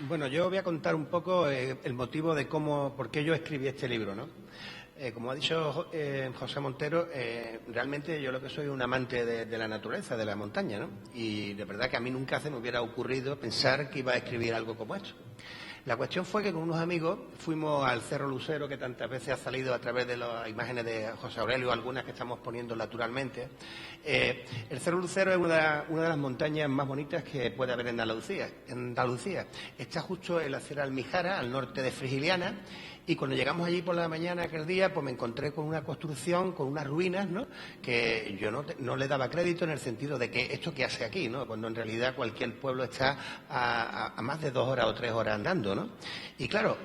Bueno, yo voy a contar un poco el motivo de por qué yo escribí este libro, ¿no? Como ha dicho José Montero, realmente yo lo que soy un amante de la naturaleza, de la montaña, ¿no? Y de verdad que a mí nunca se me hubiera ocurrido pensar que iba a escribir algo como esto. La cuestión fue que con unos amigos fuimos al Cerro Lucero, que tantas veces ha salido a través de las imágenes de José Aurelio, algunas que estamos poniendo naturalmente. El Cerro Lucero es una de las montañas más bonitas que puede haber en Andalucía. Está justo en la Sierra Almijara, al norte de Frigiliana, y cuando llegamos allí por la mañana aquel día, pues me encontré con una construcción, con unas ruinas, ¿no?, que yo no le daba crédito en el sentido de que esto que hace aquí, ¿no?, cuando en realidad cualquier pueblo está a más de 2 horas o 3 horas andando, ¿no? Y claro,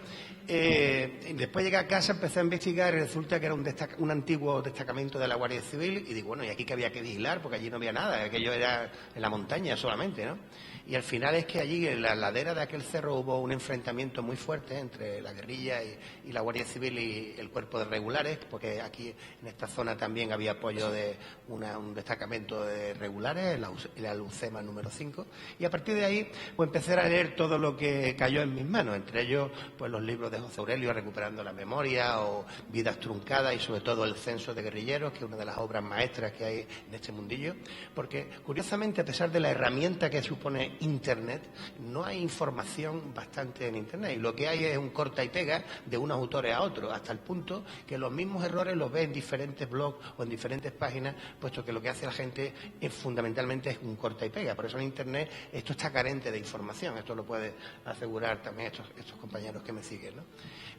después llegué a casa, empecé a investigar y resulta que era un antiguo destacamento de la Guardia Civil y digo, bueno, ¿y aquí que había que vigilar? Porque allí no había nada, aquello era en la montaña solamente, ¿no? Y al final es que allí en la ladera de aquel cerro hubo un enfrentamiento muy fuerte entre la guerrilla y la Guardia Civil y el cuerpo de regulares, porque aquí en esta zona también había apoyo de un destacamento de regulares, la Lucema número 5, y a partir de ahí pues empecé a leer todo lo que cayó en mis manos, entre ellos pues los libros de José Aurelio, Recuperando la Memoria, o Vidas Truncadas, y sobre todo El Censo de Guerrilleros, que es una de las obras maestras que hay en este mundillo, porque curiosamente, a pesar de la herramienta que supone Internet, no hay información bastante en Internet, y lo que hay es un corta y pega de unos autores a otros, hasta el punto que los mismos errores los ves en diferentes blogs o en diferentes páginas, puesto que lo que hace la gente fundamentalmente es un corta y pega. Por eso en Internet esto está carente de información, esto lo puede asegurar también estos compañeros que me siguen, ¿no?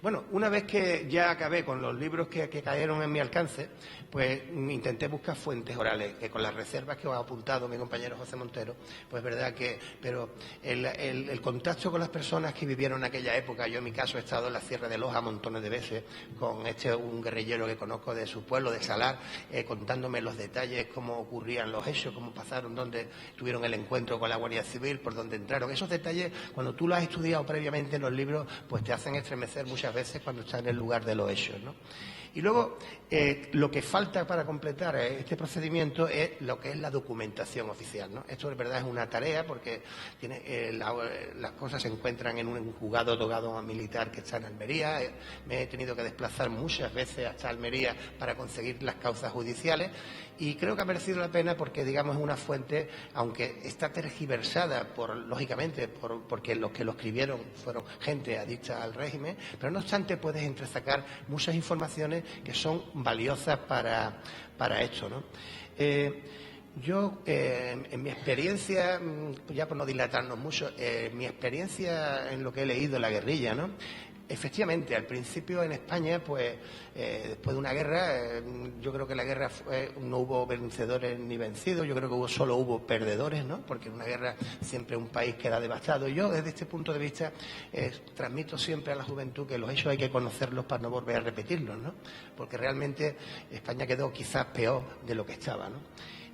Bueno, una vez que ya acabé con los libros que cayeron en mi alcance, pues intenté buscar fuentes orales, que con las reservas que os ha apuntado mi compañero José Montero, pues verdad que, pero el contacto con las personas que vivieron en aquella época, yo en mi caso he estado en la Sierra de Loja montones de veces, con un guerrillero que conozco de su pueblo, de Salar, contándome los detalles, cómo ocurrían los hechos, cómo pasaron, dónde tuvieron el encuentro con la Guardia Civil, por dónde entraron. Esos detalles, cuando tú los has estudiado previamente en los libros, pues te hacen estremecer muchas veces cuando estás en el lugar de los hechos, ¿no? Y luego, lo que falta para completar este procedimiento es lo que es la documentación oficial, ¿no? Esto de verdad es una tarea porque las cosas se encuentran en un juzgado militar que está en Almería. Me he tenido que desplazar muchas veces hasta Almería para conseguir las causas judiciales y creo que ha merecido la pena porque, digamos, es una fuente, aunque está tergiversada, lógicamente, porque los que lo escribieron fueron gente adicta al régimen, pero no obstante puedes entresacar muchas informaciones que son valiosas para esto, ¿no? Yo, en mi experiencia, ya por no dilatarnos mucho, mi experiencia en lo que he leído en la guerrilla, ¿no? Efectivamente, al principio en España, pues después de una guerra, yo creo que la guerra no hubo vencedores ni vencidos, yo creo que solo hubo perdedores, ¿no? Porque en una guerra siempre un país queda devastado. Yo, desde este punto de vista, transmito siempre a la juventud que los hechos hay que conocerlos para no volver a repetirlos, ¿no? Porque realmente España quedó quizás peor de lo que estaba, ¿no?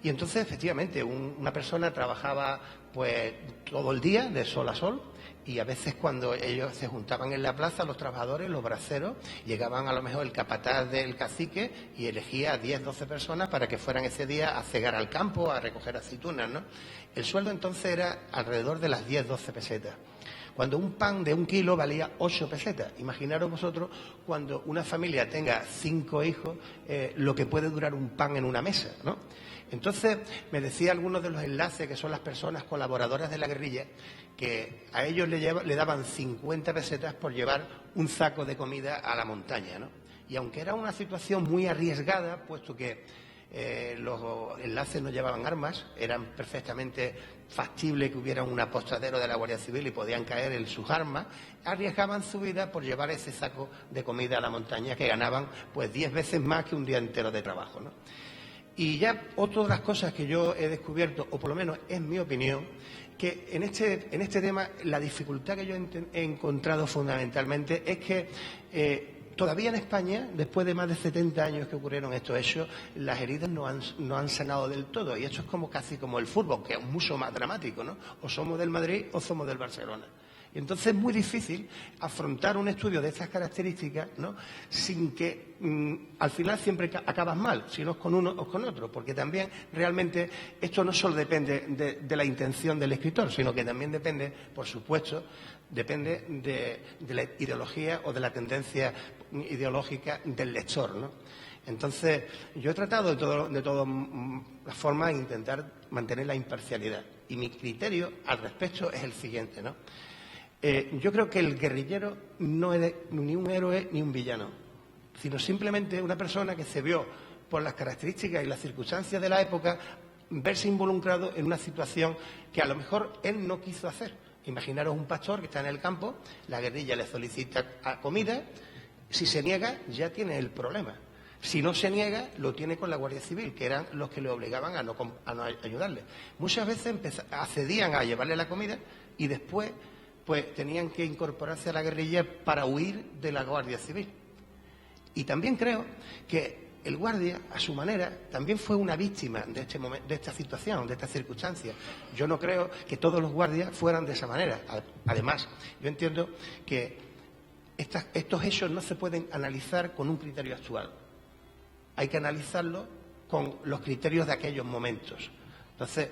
Y entonces, efectivamente, una persona trabajaba pues todo el día, de sol a sol, y a veces cuando ellos se juntaban en la plaza, los trabajadores, los braceros, llegaban a lo mejor el capataz del cacique y elegía a 10, 12 personas para que fueran ese día a cegar al campo, a recoger aceitunas, ¿no? El sueldo entonces era alrededor de las 10, 12 pesetas. Cuando un pan de 1 kilo valía 8 pesetas. Imaginaros vosotros cuando una familia tenga 5 hijos, lo que puede durar un pan en una mesa, ¿no? Entonces, me decía algunos de los enlaces, que son las personas colaboradoras de la guerrilla, que a ellos le daban 50 pesetas por llevar un saco de comida a la montaña, ¿no? Y aunque era una situación muy arriesgada, puesto que los enlaces no llevaban armas, eran perfectamente factible que hubiera un apostadero de la Guardia Civil y podían caer en sus armas, arriesgaban su vida por llevar ese saco de comida a la montaña, que ganaban pues 10 veces más que un día entero de trabajo, ¿no? Y ya otra de las cosas que yo he descubierto, o por lo menos es mi opinión, que en este tema la dificultad que yo he encontrado fundamentalmente es que todavía en España, después de más de 70 años que ocurrieron estos hechos, las heridas no han sanado del todo. Y esto es casi como el fútbol, que es mucho más dramático, ¿no? O somos del Madrid o somos del Barcelona. Y entonces es muy difícil afrontar un estudio de estas características, ¿no?, sin que al final siempre acabas mal, si no es con uno o con otro, porque también realmente esto no solo depende de la intención del escritor, sino que también depende, por supuesto, depende de la ideología o de la tendencia ideológica del lector, ¿no? Entonces, yo he tratado de todas las formas de intentar mantener la imparcialidad. Y mi criterio al respecto es el siguiente, ¿no? Yo creo que el guerrillero no es ni un héroe ni un villano, sino simplemente una persona que se vio, por las características y las circunstancias de la época, verse involucrado en una situación que a lo mejor él no quiso hacer. Imaginaros un pastor que está en el campo, la guerrilla le solicita comida, si se niega ya tiene el problema. Si no se niega, lo tiene con la Guardia Civil, que eran los que le obligaban a no ayudarle. Muchas veces accedían a llevarle la comida y después pues tenían que incorporarse a la guerrilla para huir de la Guardia Civil. Y también creo que el guardia, a su manera, también fue una víctima de esta situación, de esta circunstancia. Yo no creo que todos los guardias fueran de esa manera. Además, yo entiendo que estos hechos no se pueden analizar con un criterio actual. Hay que analizarlo con los criterios de aquellos momentos. Entonces,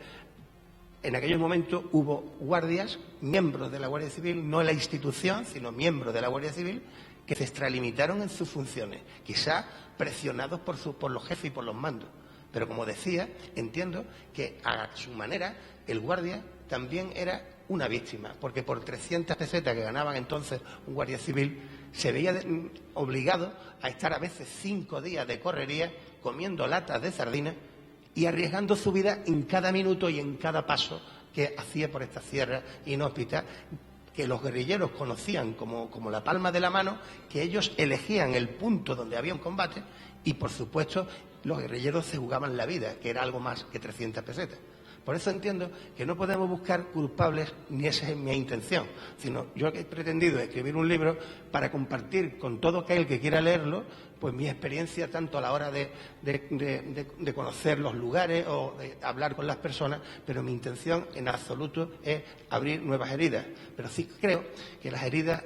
en aquellos momentos hubo guardias, miembros de la Guardia Civil, no en la institución, sino miembros de la Guardia Civil, que se extralimitaron en sus funciones, quizá presionados por los jefes y por los mandos. Pero, como decía, entiendo que a su manera el guardia también era una víctima, porque por 300 pesetas que ganaban entonces un guardia civil se veía obligado a estar a veces 5 días de correría comiendo latas de sardinas y arriesgando su vida en cada minuto y en cada paso que hacía por esta sierra inhóspita, que los guerrilleros conocían como la palma de la mano, que ellos elegían el punto donde había un combate y, por supuesto, los guerrilleros se jugaban la vida, que era algo más que 300 pesetas. Por eso entiendo que no podemos buscar culpables, ni esa es mi intención, sino yo he pretendido escribir un libro para compartir con todo aquel que quiera leerlo, pues mi experiencia tanto a la hora de conocer los lugares o de hablar con las personas, pero mi intención en absoluto es abrir nuevas heridas. Pero sí creo que las heridas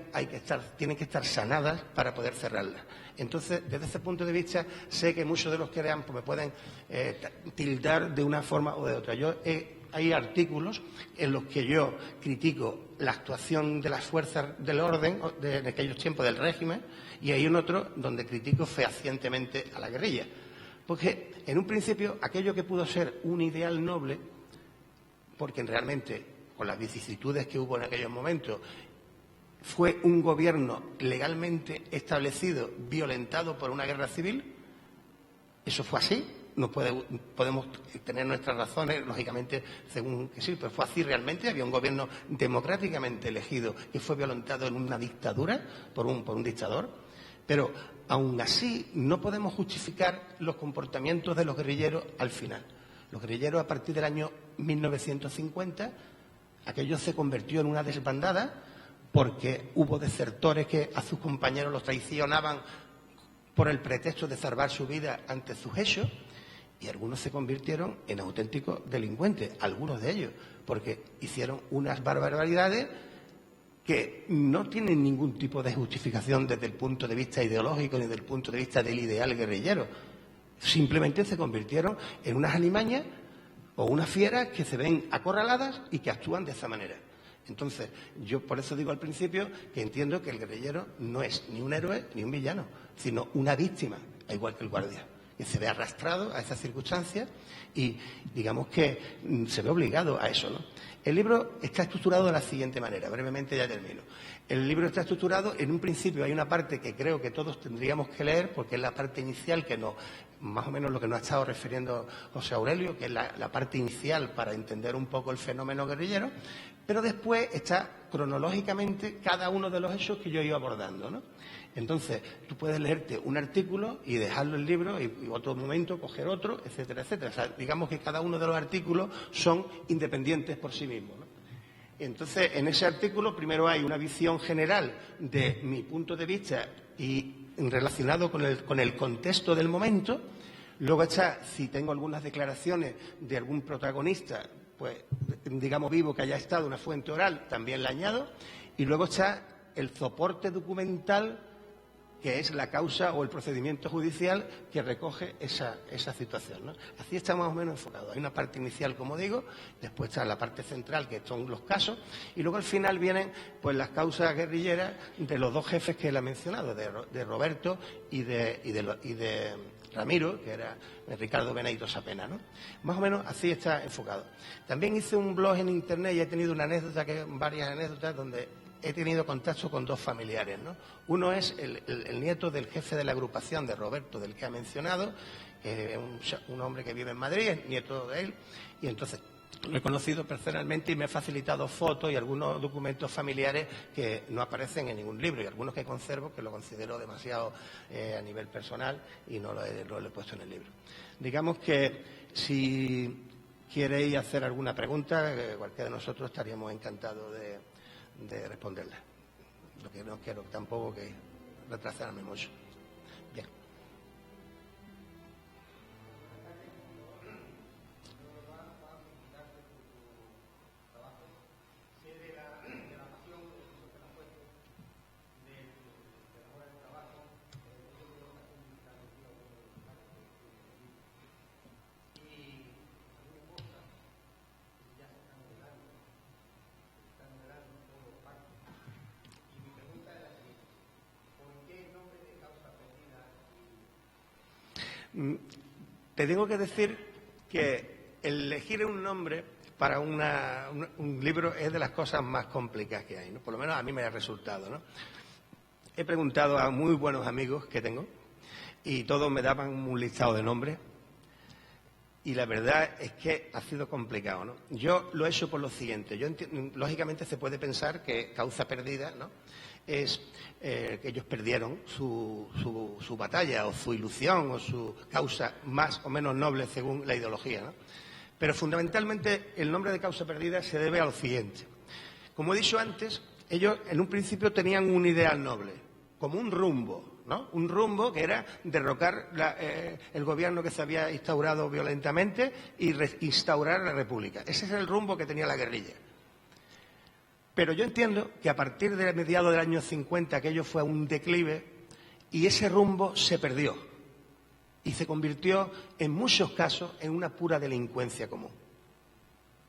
tienen que estar sanadas para poder cerrarlas. Entonces, desde ese punto de vista, sé que muchos de los que lean pues, me pueden tildar de una forma o de otra. Hay artículos en los que yo critico la actuación de las fuerzas del orden de aquellos tiempos del régimen, y hay un otro donde critico fehacientemente a la guerrilla. Porque, en un principio, aquello que pudo ser un ideal noble, porque realmente, con las vicisitudes que hubo en aquellos momentos, fue un gobierno legalmente establecido, violentado por una guerra civil. Eso fue así. No podemos tener nuestras razones, lógicamente, según que sí, pero fue así realmente. Había un gobierno democráticamente elegido que fue violentado en una dictadura por un dictador. Pero, aún así, no podemos justificar los comportamientos de los guerrilleros al final. Los guerrilleros, a partir del año 1950, aquello se convirtió en una desbandada, porque hubo desertores que a sus compañeros los traicionaban por el pretexto de salvar su vida ante sus hechos, y algunos se convirtieron en auténticos delincuentes, algunos de ellos, porque hicieron unas barbaridades que no tienen ningún tipo de justificación desde el punto de vista ideológico ni desde el punto de vista del ideal guerrillero. Simplemente se convirtieron en unas alimañas o unas fieras que se ven acorraladas y que actúan de esa manera. Entonces, yo por eso digo al principio que entiendo que el guerrillero no es ni un héroe ni un villano, sino una víctima, al igual que el guardia, que se ve arrastrado a esas circunstancias y digamos que se ve obligado a eso, ¿no? El libro está estructurado de la siguiente manera, brevemente ya termino. El libro está estructurado, en un principio hay una parte que creo que todos tendríamos que leer, porque es la parte inicial que nos, más o menos lo que nos ha estado refiriendo José Aurelio, que es la parte inicial para entender un poco el fenómeno guerrillero, pero después está cronológicamente cada uno de los hechos que yo he ido abordando, ¿no? Entonces, tú puedes leerte un artículo y dejarlo el libro y otro momento coger otro, etcétera, etcétera. O sea, digamos que cada uno de los artículos son independientes por sí mismos, ¿no? Entonces, en ese artículo primero hay una visión general de mi punto de vista y relacionado con el contexto del momento. Luego está, si tengo algunas declaraciones de algún protagonista, pues digamos vivo que haya estado, una fuente oral, también la añado. Y luego está el soporte documental, que es la causa o el procedimiento judicial que recoge esa situación, ¿no? Así está más o menos enfocado. Hay una parte inicial, como digo, después está la parte central, que son los casos, y luego al final vienen pues las causas guerrilleras de los dos jefes que él ha mencionado, de Roberto y de Ramiro, que era Ricardo Benedito Sapena, ¿no? Más o menos así está enfocado. También hice un blog en internet y he tenido varias anécdotas donde he tenido contacto con dos familiares, ¿no? Uno es el nieto del jefe de la agrupación de Roberto, del que ha mencionado, que es un hombre que vive en Madrid, es nieto de él, y entonces lo he conocido personalmente y me ha facilitado fotos y algunos documentos familiares que no aparecen en ningún libro, y algunos que conservo que lo considero demasiado a nivel personal y no lo he puesto en el libro. Digamos que si queréis hacer alguna pregunta, cualquiera de nosotros estaríamos encantados de responderla. Lo que no quiero tampoco que retrasarme mucho. Bien. Te tengo que decir que elegir un nombre para un libro es de las cosas más complicadas que hay, ¿no? Por lo menos a mí me ha resultado, ¿no? He preguntado a muy buenos amigos que tengo y todos me daban un listado de nombres y la verdad es que ha sido complicado, ¿no? Yo lo he hecho por lo siguiente. Lógicamente se puede pensar que causa perdida, ¿no?, es que ellos perdieron su batalla o su ilusión o su causa más o menos noble según la ideología, ¿no? Pero fundamentalmente el nombre de causa perdida se debe a lo siguiente. Como he dicho antes, ellos en un principio tenían un ideal noble, como un rumbo, ¿no? Un rumbo que era derrocar el gobierno que se había instaurado violentamente y instaurar la república. Ese es el rumbo que tenía la guerrilla. Pero yo entiendo que a partir de mediados del año 50 aquello fue un declive y ese rumbo se perdió y se convirtió en muchos casos en una pura delincuencia común.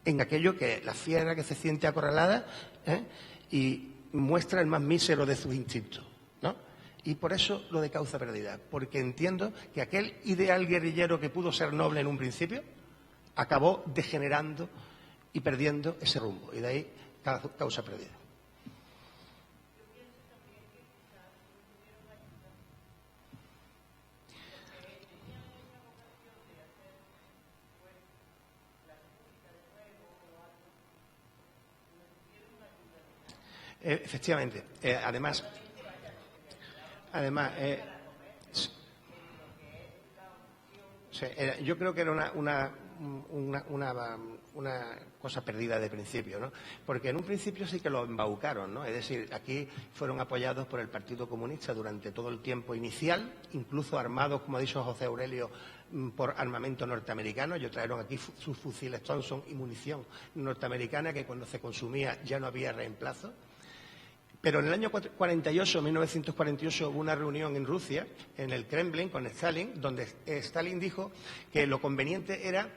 En aquello que la fiera que se siente acorralada y muestra el más mísero de sus instintos, ¿no? Y por eso lo de causa perdida, porque entiendo que aquel ideal guerrillero que pudo ser noble en un principio acabó degenerando y perdiendo ese rumbo. Y de ahí causa perdida. Efectivamente. Además, yo creo que era una cosa perdida de principio, ¿no? Porque en un principio sí que lo embaucaron, ¿no? Es decir, aquí fueron apoyados por el Partido Comunista durante todo el tiempo inicial, incluso armados, como ha dicho José Aurelio, por armamento norteamericano. Ellos trajeron aquí sus fusiles Thompson y munición norteamericana que cuando se consumía ya no había reemplazo. Pero en el año 1948, hubo una reunión en Rusia, en el Kremlin, con Stalin, donde Stalin dijo que lo conveniente era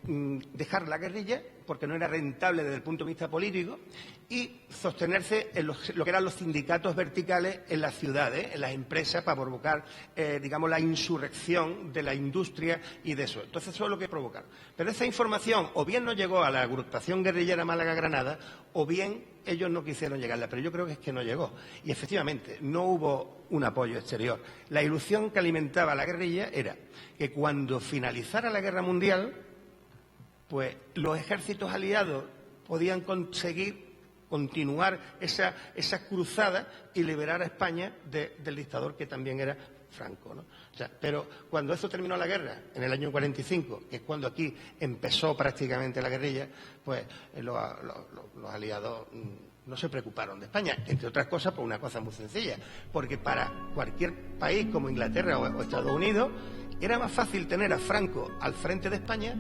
dejar la guerrilla, porque no era rentable desde el punto de vista político, y sostenerse en lo que eran los sindicatos verticales en las ciudades, en las empresas, para provocar, digamos, la insurrección de la industria y de eso. Entonces, eso es lo que provocaron. Pero esa información o bien no llegó a la agrupación guerrillera Málaga-Granada, o bien ellos no quisieron llegarla, pero yo creo que es que no llegó. Y efectivamente, no hubo un apoyo exterior. La ilusión que alimentaba la guerrilla era que cuando finalizara la Guerra Mundial, pues los ejércitos aliados podían conseguir continuar esa cruzada y liberar a España del dictador que también era Franco, ¿no? O sea, pero cuando eso terminó la guerra, en el año 45, que es cuando aquí empezó prácticamente la guerrilla, pues los aliados no se preocuparon de España, entre otras cosas por una cosa muy sencilla, porque para cualquier país como Inglaterra o Estados Unidos era más fácil tener a Franco al frente de España,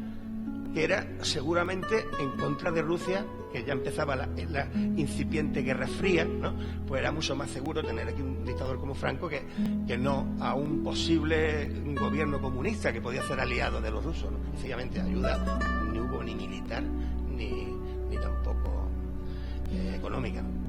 que era seguramente en contra de Rusia, que ya empezaba la incipiente Guerra Fría, ¿no? Pues era mucho más seguro tener aquí un dictador como Franco que no a un posible gobierno comunista que podía ser aliado de los rusos, ¿no? Sencillamente ayuda ni hubo ni militar ni tampoco económica, ¿no?